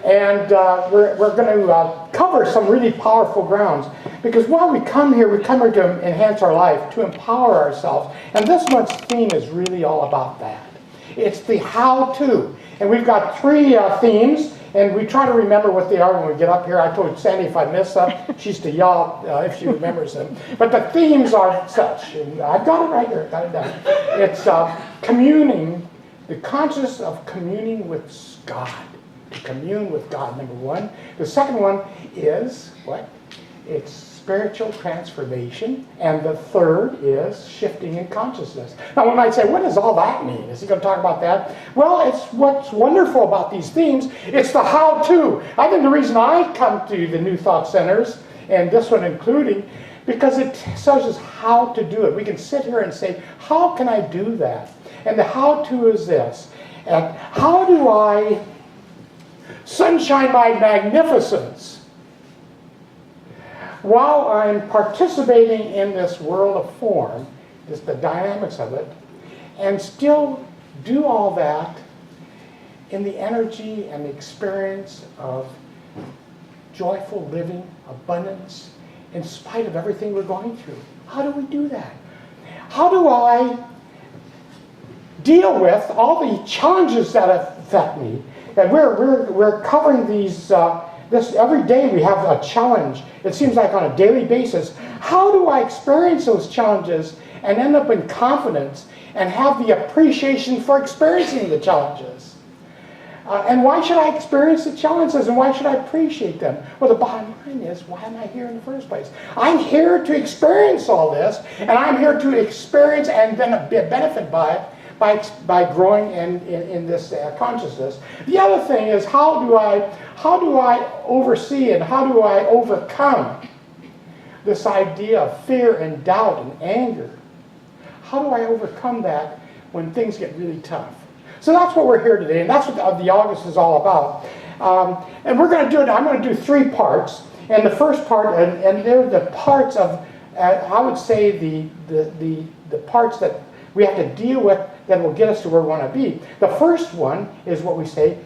we're going to cover some really powerful grounds. Because while we come here to enhance our life, to empower ourselves. And this month's theme is really all about that. It's the how-to. And we've got three themes, and we try to remember what they are when we get up here. I told Sandy if I mess up, she's to yell if she remembers them. But the themes are such, and I've got it right here, got it down. It's communing, the consciousness of communing with God. To commune with God, number one. The second one is, what? It's spiritual transformation. And the third is shifting in consciousness. Now, one might say, what does all that mean? Is he going to talk about that? Well, it's what's wonderful about these themes. It's the how-to. I think the reason I come to the New Thought Centers, and this one including, because it tells us how to do it. We can sit here and say, how can I do that? And the how-to is this. And how do I sunshine my magnificence while I'm participating in this world of form, just the dynamics of it, and still do all that in the energy and the experience of joyful living, abundance, in spite of everything we're going through? How do we do that? How do I deal with all the challenges that affect me? And we're covering these, this every day we have a challenge. It seems like on a daily basis. How do I experience those challenges and end up in confidence and have the appreciation for experiencing the challenges? And why should I experience the challenges and why should I appreciate them? Well, the bottom line is, why am I here in the first place? I'm here to experience all this, and I'm here to experience and then benefit by it. By growing in this consciousness. The other thing is, how do I oversee and how do I overcome this idea of fear and doubt and anger? How do I overcome that when things get really tough? So that's what we're here today, and that's what the August is all about. And we're going to do it. I'm going to do three parts, and the first part, and they're the parts of, I would say the parts that we have to deal with that will get us to where we want to be. The first one is what we say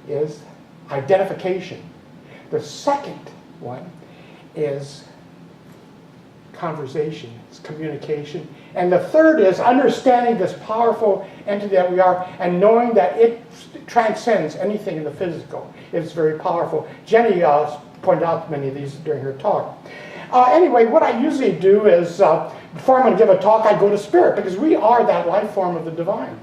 is identification. The second one is conversation, it's communication. And the third is understanding this powerful entity that we are and knowing that it transcends anything in the physical. It's very powerful. Jenny pointed out many of these during her talk. Anyway, what I usually do is, before I'm going to give a talk, I go to spirit, because we are that life form of the divine.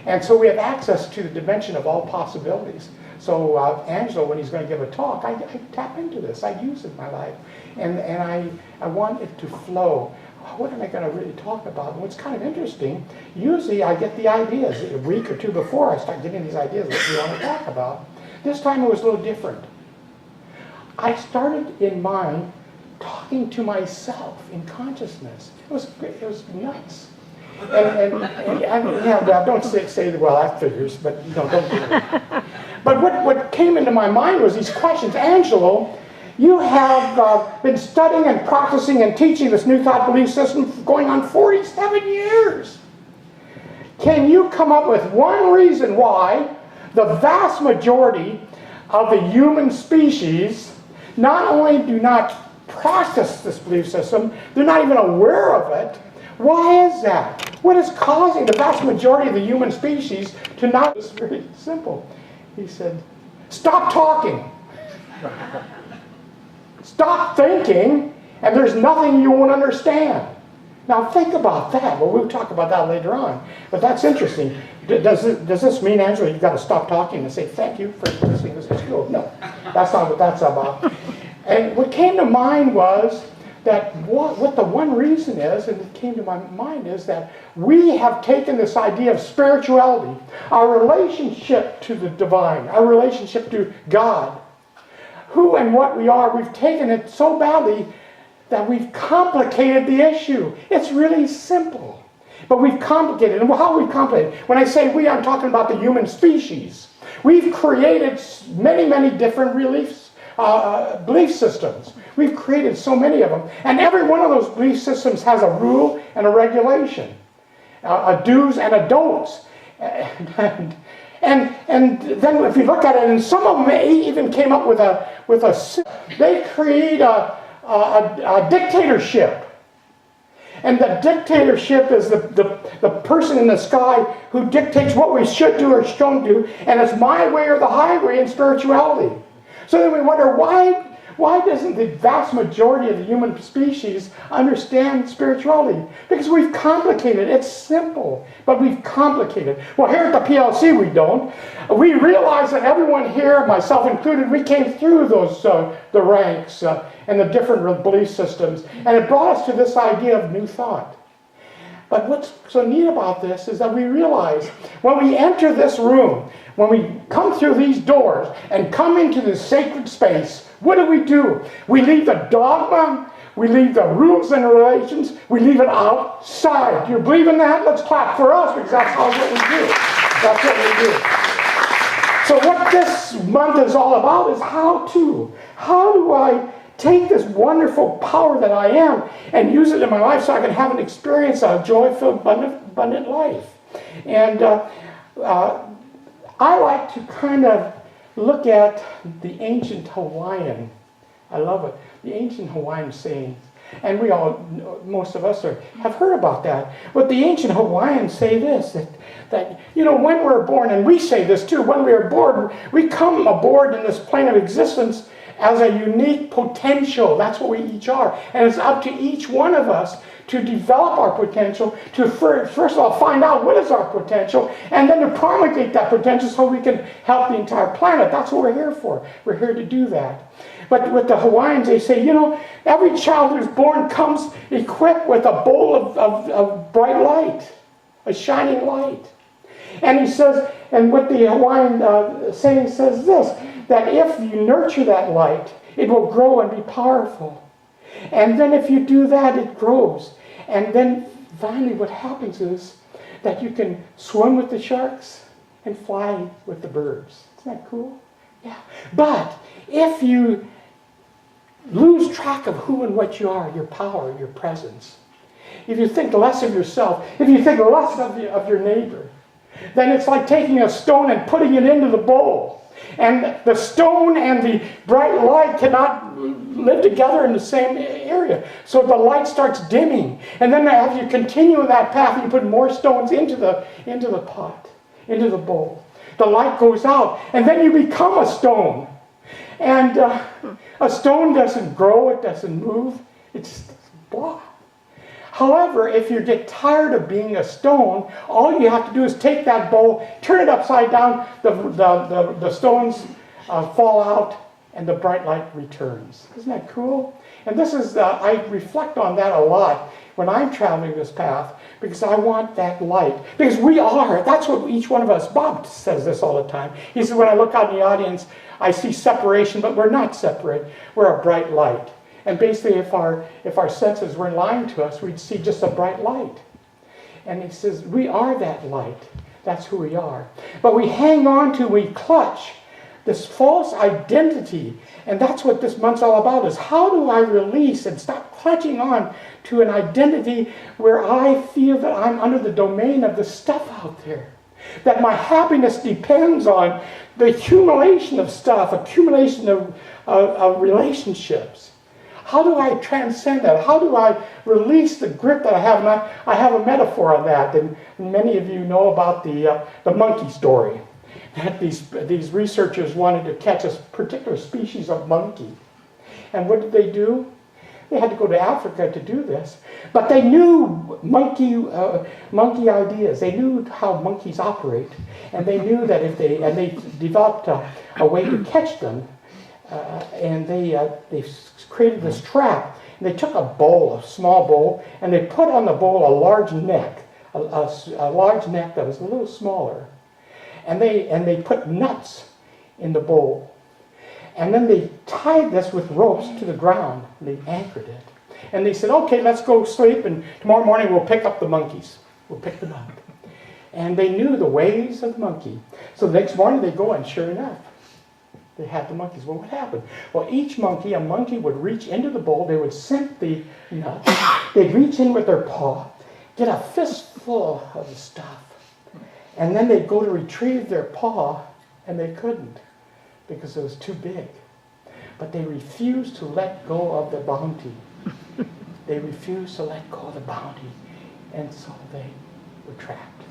And so we have access to the dimension of all possibilities. So Angelo, when he's going to give a talk, I tap into this. I use it in my life. And I want it to flow. What am I going to really talk about? And what's kind of interesting, usually I get the ideas. A week or two before I start getting these ideas that we want to talk about. This time it was a little different. I started in mind talking to myself in consciousness. It was nuts. And yeah, don't say well, that figures, but don't do that. But what came into my mind was these questions. Angelo, you have been studying and practicing and teaching this New Thought belief system going on 47 years. Can you come up with one reason why the vast majority of the human species not only do not practice this belief system, they're not even aware of it? Why is that? What is causing the vast majority of the human species to not? It's very simple. He said, stop talking. Stop thinking, and there's nothing you won't understand. Now think about that. Well, we'll talk about that later on. But that's interesting. Does this mean, Angela, you've got to stop talking and say thank you for listening to this school? No, that's not what that's about. And what came to mind was that what the one reason is, and it came to my mind, is that we have taken this idea of spirituality, our relationship to the divine, our relationship to God, who and what we are, we've taken it so badly that we've complicated the issue. It's really simple, but we've complicated it. And how we've complicated it? When I say we, I'm talking about the human species. We've created many, many different belief systems. We've created so many of them. And every one of those belief systems has a rule and a regulation, a do's and a don'ts. And And then if you look at it, and some of them even came up with they create a dictatorship. And the dictatorship is the person in the sky who dictates what we should do or don't do, and it's my way or the highway in spirituality. So then we wonder, why doesn't the vast majority of the human species understand spirituality? Because we've complicated it. It's simple, but we've complicated it. Well, here at the PLC we don't. We realize that everyone here, myself included, we came through the ranks and the different belief systems, and it brought us to this idea of new thought. But what's so neat about this is that we realize when we enter this room, when we come through these doors and come into this sacred space, what do? We leave the dogma, we leave the rules and relations, we leave it outside. Do you believe in that? Let's clap for us, because that's what we do. That's what we do. So what this month is all about is how do I take this wonderful power that I am and use it in my life so I can have an experience of joy-filled, abundant life. And I like to kind of look at the ancient Hawaiian. I love it. The ancient Hawaiian sayings. And we all, most of us have heard about that. But the ancient Hawaiians say this, that when we're born, and we say this too, when we are born, we come aboard in this plane of existence as a unique potential. That's what we each are. And it's up to each one of us to develop our potential, to first of all find out what is our potential, and then to promulgate that potential so we can help the entire planet. That's what we're here for. We're here to do that. But with the Hawaiians, they say, every child who's born comes equipped with a bowl of bright light, a shining light. And he says, and what the Hawaiian saying says this, that if you nurture that light, it will grow and be powerful. And then if you do that, it grows. And then finally what happens is that you can swim with the sharks and fly with the birds. Isn't that cool? Yeah. But if you lose track of who and what you are, your power, your presence, if you think less of yourself, if you think less of your neighbor, then it's like taking a stone and putting it into the bowl. And the stone and the bright light cannot live together in the same area. So the light starts dimming. And then as you continue in that path, you put more stones into the pot, into the bowl. The light goes out. And then you become a stone. And a stone doesn't grow, it doesn't move. It's blah. However, if you get tired of being a stone, all you have to do is take that bowl, turn it upside down, the stones fall out, and the bright light returns. Isn't that cool? And this is, I reflect on that a lot when I'm traveling this path, because I want that light. Because we are, that's what each one of us, Bob says this all the time. He says, when I look out in the audience, I see separation, but we're not separate. We're a bright light. And basically, if our senses were lying to us, we'd see just a bright light. And he says, we are that light. That's who we are. But we hang on to, we clutch this false identity. And that's what this month's all about, is how do I release and stop clutching on to an identity where I feel that I'm under the domain of the stuff out there. That my happiness depends on the accumulation of stuff, accumulation of relationships. How do I transcend that? How do I release the grip that I have? And I have a metaphor on that. And many of you know about the monkey story. That these researchers wanted to catch a particular species of monkey. And what did they do? They had to go to Africa to do this. But they knew monkey ideas. They knew how monkeys operate. And they knew that if they developed a way to catch them. And they created this trap. And they took a small bowl, and they put on the bowl a large neck, a large neck that was a little smaller. And they put nuts in the bowl. And then they tied this with ropes to the ground. And they anchored it. And they said, okay, let's go sleep, and tomorrow morning we'll pick up the monkeys. We'll pick them up. And they knew the ways of the monkey. So the next morning they go, and sure enough, they had the monkeys. Well, what happened? Well, each monkey, a monkey would reach into the bowl. They would scent the nuts. They'd reach in with their paw, get a fistful of the stuff, And then they'd go to retrieve their paw, and they couldn't because it was too big. But they refused to let go of the bounty. They refused to let go of the bounty, and so they were trapped.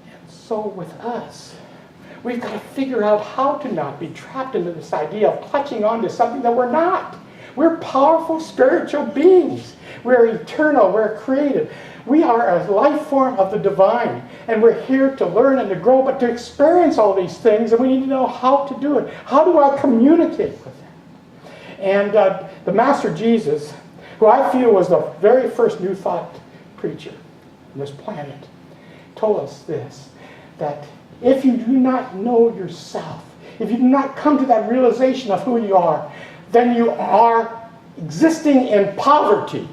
And so with us, we've got to figure out how to not be trapped into this idea of clutching on to something that we're not. We're powerful spiritual beings. We're eternal. We're creative. We are a life form of the divine, and we're here to learn and to grow, but to experience all these things, and we need to know how to do it. How do I communicate with them? And the Master Jesus, who I feel was the very first New Thought preacher on this planet, told us this, that if you do not know yourself, if you do not come to that realization of who you are, then you are existing in poverty.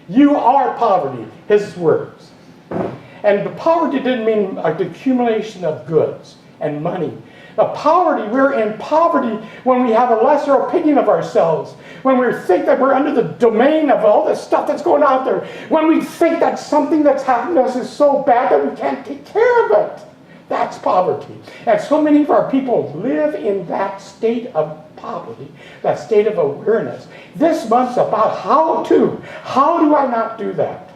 You are poverty, his words. And the poverty didn't mean the accumulation of goods and money. The poverty, we're in poverty when we have a lesser opinion of ourselves, when we think that we're under the domain of all this stuff that's going out there, when we think that something that's happened to us is so bad that we can't take care of it. That's poverty. And so many of our people live in that state of poverty, that state of awareness. This month's about how do I not do that?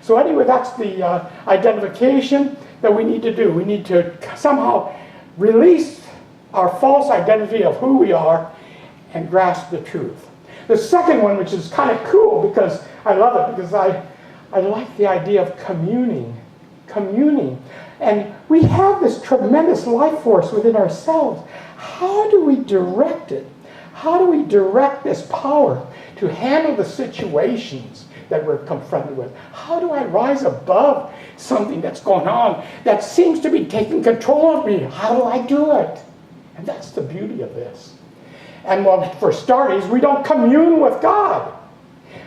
So anyway, that's the identification that we need to do. We need to somehow release our false identity of who we are and grasp the truth. The second one, which is kind of cool because I love it, because I like the idea of communing. And we have this tremendous life force within ourselves. How do we direct it? How do we direct this power to handle the situations that we're confronted with? How do I rise above something that's going on that seems to be taking control of me? How do I do it? And that's the beauty of this. And well, for starters, we don't commune with God.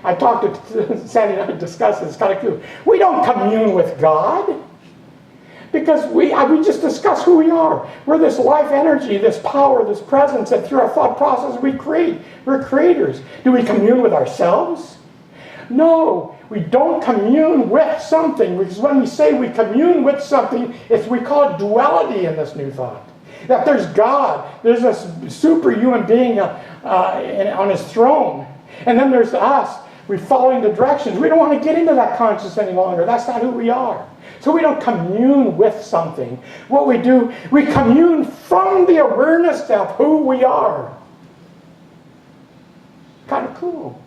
I talked to Sandy and I discussed this, it's kind of cool. We don't commune with God. Because we just discussed who we are. We're this life energy, this power, this presence that through our thought process we create. We're creators. Do we commune with ourselves? No, we don't commune with something. Because when we say we commune with something, we call it duality in this New Thought. That there's God, there's this superhuman being on his throne. And then there's us. We're following the directions. We don't want to get into that consciousness any longer. That's not who we are. So we don't commune with something. What we do, we commune from the awareness of who we are. Kind of cool.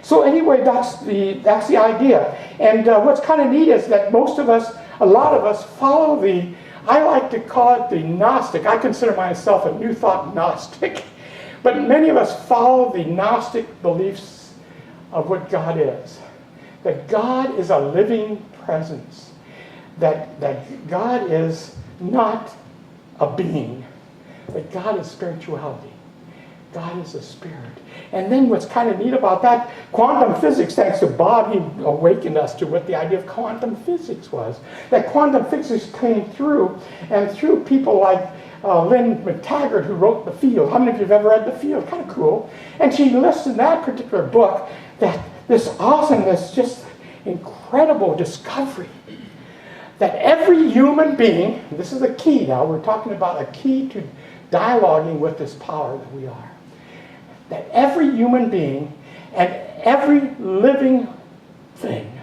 So anyway, that's the idea. And what's kind of neat is that a lot of us follow I like to call it the Gnostic. I consider myself a New Thought Gnostic. But many of us follow the Gnostic beliefs of what God is. That God is a living presence. That God is not a being. That God is spirituality. God is a spirit. And then what's kind of neat about that, quantum physics, thanks to Bob, he awakened us to what the idea of quantum physics was. That quantum physics came through, and through people like Lynn McTaggart, who wrote The Field. How many of you have ever read The Field? Kind of cool. And she lists in that particular book that this awesomeness, just incredible discovery, that every human being, this is a key now, we're talking about a key to dialoguing with this power that we are, that every human being and every living thing